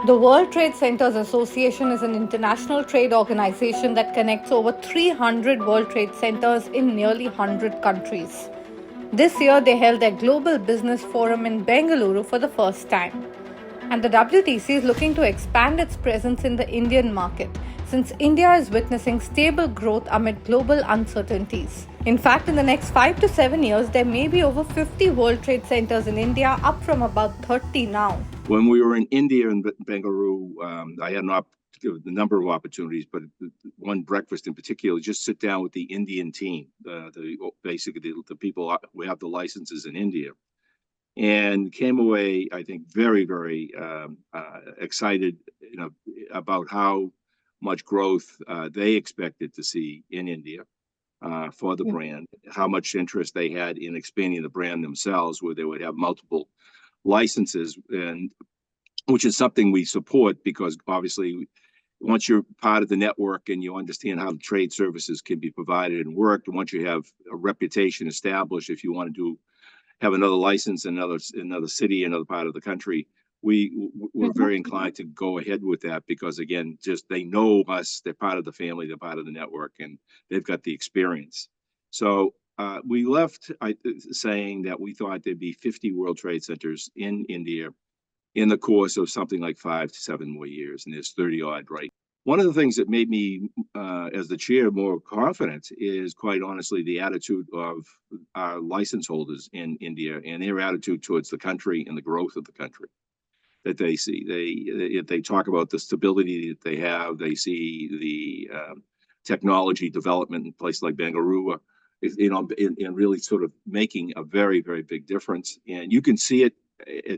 The World Trade Centers Association is an international trade organization that connects over 300 World Trade Centers in nearly 100 countries. This year, they held their Global Business Forum in Bengaluru for the first time. And the WTC is looking to expand its presence in the Indian market, since India is witnessing stable growth amid global uncertainties. In fact, in the next 5 to 7 years, there may be over 50 World Trade Centers in India, up from about 30 now. When we were in India and Bengaluru, I had a number of opportunities, but one breakfast in particular, just sit down with the Indian team, basically the people who have the licenses in India, and came away, I think, very, very excited, about how much growth they expected to see in India for the brand, how much interest they had in expanding the brand themselves, where they would have multiple licenses, and which is something we support, because obviously once you're part of the network and you understand how the trade services can be provided and worked, and once you have a reputation established, if you want to have another license in another city, another part of the country, we're very inclined to go ahead with that, because again, just they know us, they're part of the family, they're part of the network, and they've got the experience. So we left saying that we thought there'd be 50 World Trade Centers in India in the course of something like 5 to 7 more years, and there's 30 odd right. One of the things that made me, as the chair, more confident is, quite honestly, the attitude of our license holders in India and their attitude towards the country and the growth of the country that they see. They talk about the stability that they have. They see the technology development in places like Bengaluru, in really sort of making a very, very big difference. And you can see it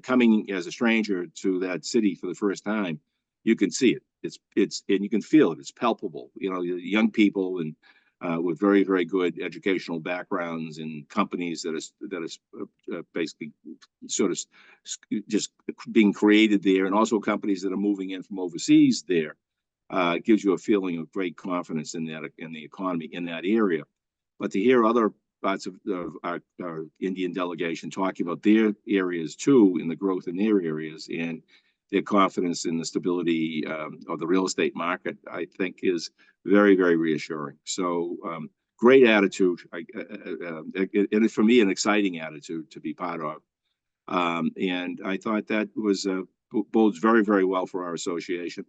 coming as a stranger to that city for the first time. You can see it. It's and you can feel it. It's palpable. Young people and with very, very good educational backgrounds, and companies that is basically sort of just being created there, and also companies that are moving in from overseas there. Gives you a feeling of great confidence in the economy in that area. But to hear other parts of our Indian delegation talking about their areas too, and the growth in their areas, and their confidence in the stability of the real estate market, I think is very, very reassuring. So great attitude, and for me, an exciting attitude to be part of. And I thought that bodes very, very well for our association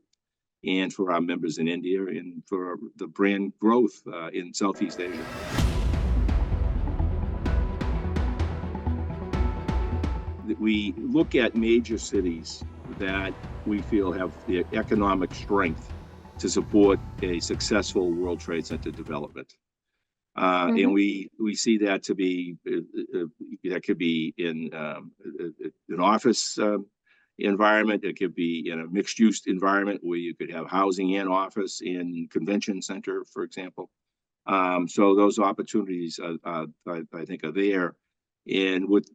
and for our members in India, and for the brand growth in Southeast Asia. We look at major cities that we feel have the economic strength to support a successful World Trade Center development. And we see that to be, that could be in an office environment. It could be in a mixed-use environment where you could have housing and office in convention center, for example. So those opportunities, I think, are there. And with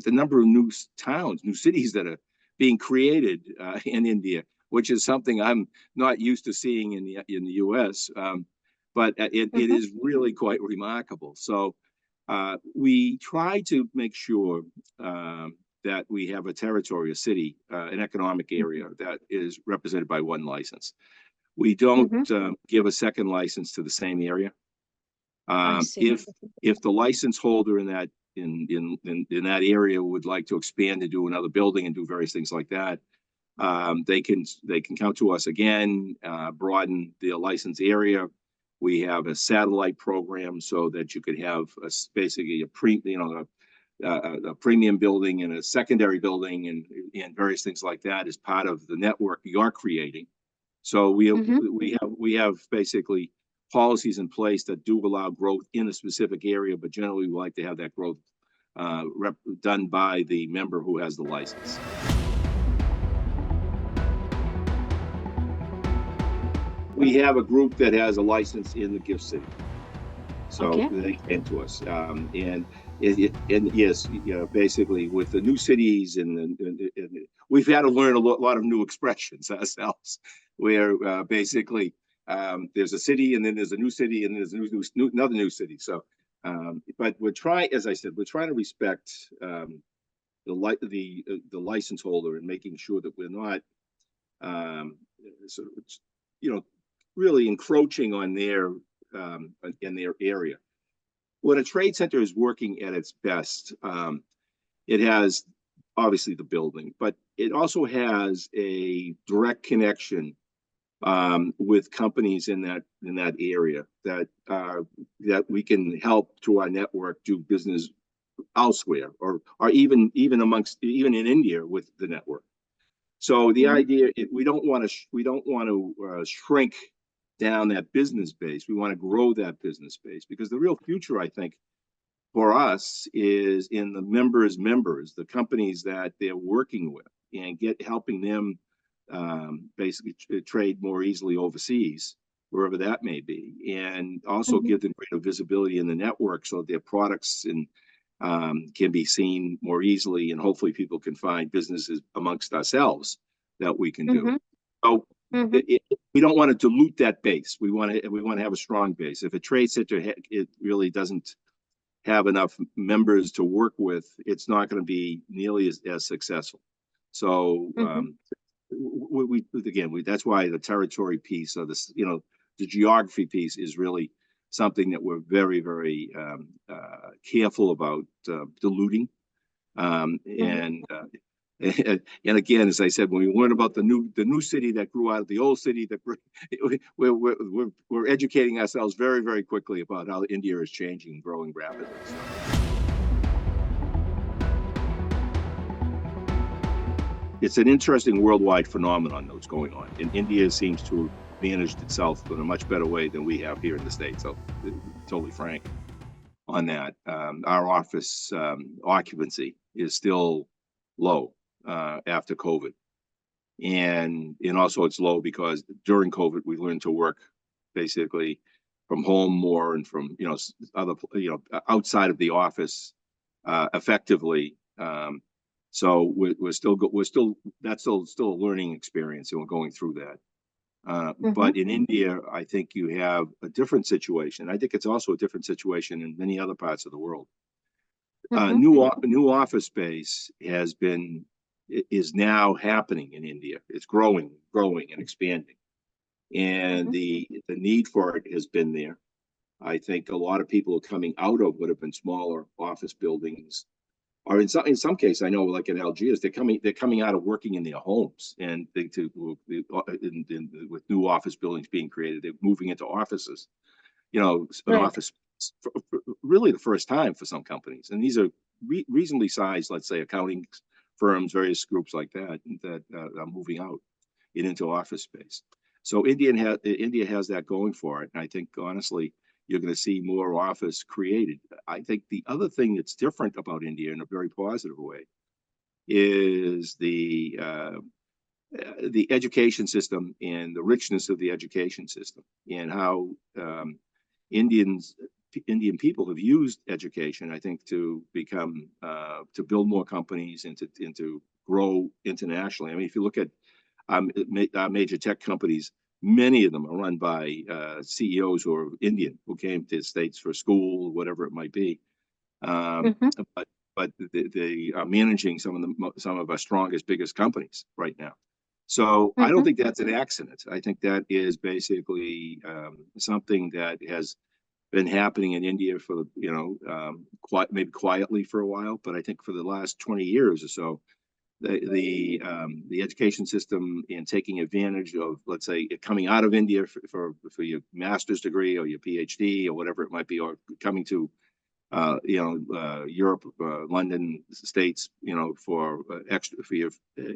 the number of new cities that are being created in India, which is something I'm not used to seeing in the U.S., but it is really quite remarkable. So we try to make sure that we have a territory, a city, an economic area that is represented by one license. We don't give a second license to the same area. If the license holder in that area would like to expand and do another building and do various things like that, they can come to us again, broaden the license area. We have a satellite program so that you could have basically a premium building and a secondary building, and various things like that as part of the network you're creating. So we have basically policies in place that do allow growth in a specific area, but generally we like to have that growth done by the member who has the license. We have a group that has a license in the gift city, so they came to us, and yes, basically with the new cities, and we've had to learn a lot of new expressions ourselves, where basically there's a city, and then there's a new city, and there's another new city. So, but we're trying, as I said, we're trying to respect the license holder, and making sure that we're not sort of, really encroaching on their in their area. When a trade center is working at its best, it has obviously the building, but it also has a direct connection with companies in that area that we can help through our network do business elsewhere, or even in India with the network. So the idea, we don't want to shrink down that business base. We want to grow that business base, because the real future, I think, for us is in the members, the companies that they're working with, and helping them basically trade more easily overseas, wherever that may be, and also give them greater visibility in the network so their products can be seen more easily, and hopefully people can find businesses amongst ourselves that we can do. So we don't want to dilute that base. We want to have a strong base. If a trade center it really doesn't have enough members to work with, it's not going to be nearly as successful. So that's why the territory piece of this, the geography piece is really something that we're very, very careful about diluting. And again, as I said, when we learn about the new city that grew out of the old city, we're educating ourselves very, very quickly about how India is changing and growing rapidly. It's an interesting worldwide phenomenon that's going on, and India seems to have managed itself in a much better way than we have here in the States. So, totally frank on that. Our office occupancy is still low after COVID, and also it's low because during COVID we learned to work basically from home more, and from other outside of the office effectively. So that's still a learning experience, and we're going through that. But in India, I think you have a different situation. I think it's also a different situation in many other parts of the world. New office space is now happening in India. It's growing and expanding, and the need for it has been there. I think a lot of people are coming out of what have been smaller office buildings, or in some case, I know, like in Algiers, they're coming out of working in their homes, and with new office buildings being created, they're moving into offices. An office for really the first time for some companies, and these are reasonably sized, let's say, accounting firms, various groups like that are moving out into office space. So India has that going for it, and I think honestly, you're going to see more office created. I think the other thing that's different about India in a very positive way is the education system and the richness of the education system, and how Indian people have used education, I think, to become to build more companies and to grow internationally. I mean, if you look at major tech companies, many of them are run by CEOs who are Indian, who came to the States for school, whatever it might be. But they are managing some of our strongest, biggest companies right now. So I don't think that's an accident. I think that is basically something that has been happening in India for maybe quietly for a while, but I think for the last 20 years or so, the education system and taking advantage of, let's say, coming out of India for your master's degree or your PhD or whatever it might be, or coming to Europe, London, States, for your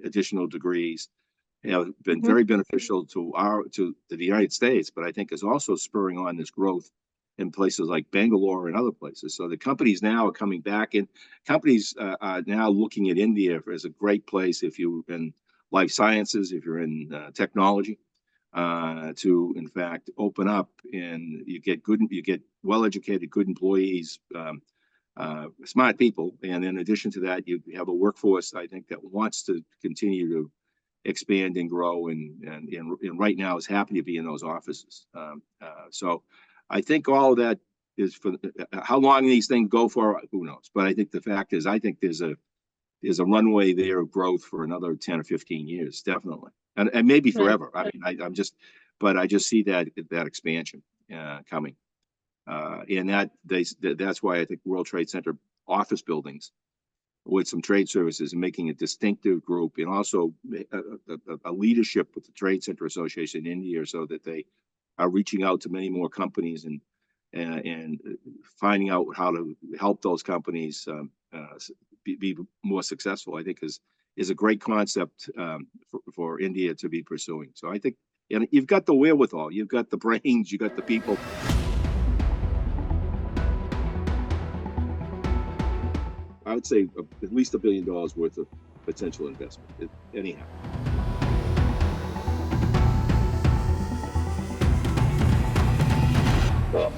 additional degrees, have been very beneficial to the United States, but I think is also spurring on this growth in places like Bengaluru and other places. So the companies now are coming back in. Companies are now looking at India as a great place if you're in life sciences, if you're in technology, to in fact open up, and you get well-educated, good employees, smart people, and in addition to that, you have a workforce, I think, that wants to continue to expand and grow, and right now is happy to be in those offices. So I think all of that is for how long these things go for, who knows? But I think the fact is, I think there's a there's a runway there of growth for another 10 or 15 years, definitely. And maybe forever. I mean, I just see that expansion coming. And that's why I think World Trade Center office buildings with some trade services and making a distinctive group, and also a leadership with the Trade Center Association in India, so that they are reaching out to many more companies and finding out how to help those companies be more successful, I think is a great concept for India to be pursuing. So I think, and you've got the wherewithal, you've got the brains, you got the people. I would say at least $1 billion worth of potential investment. Anyhow. Well,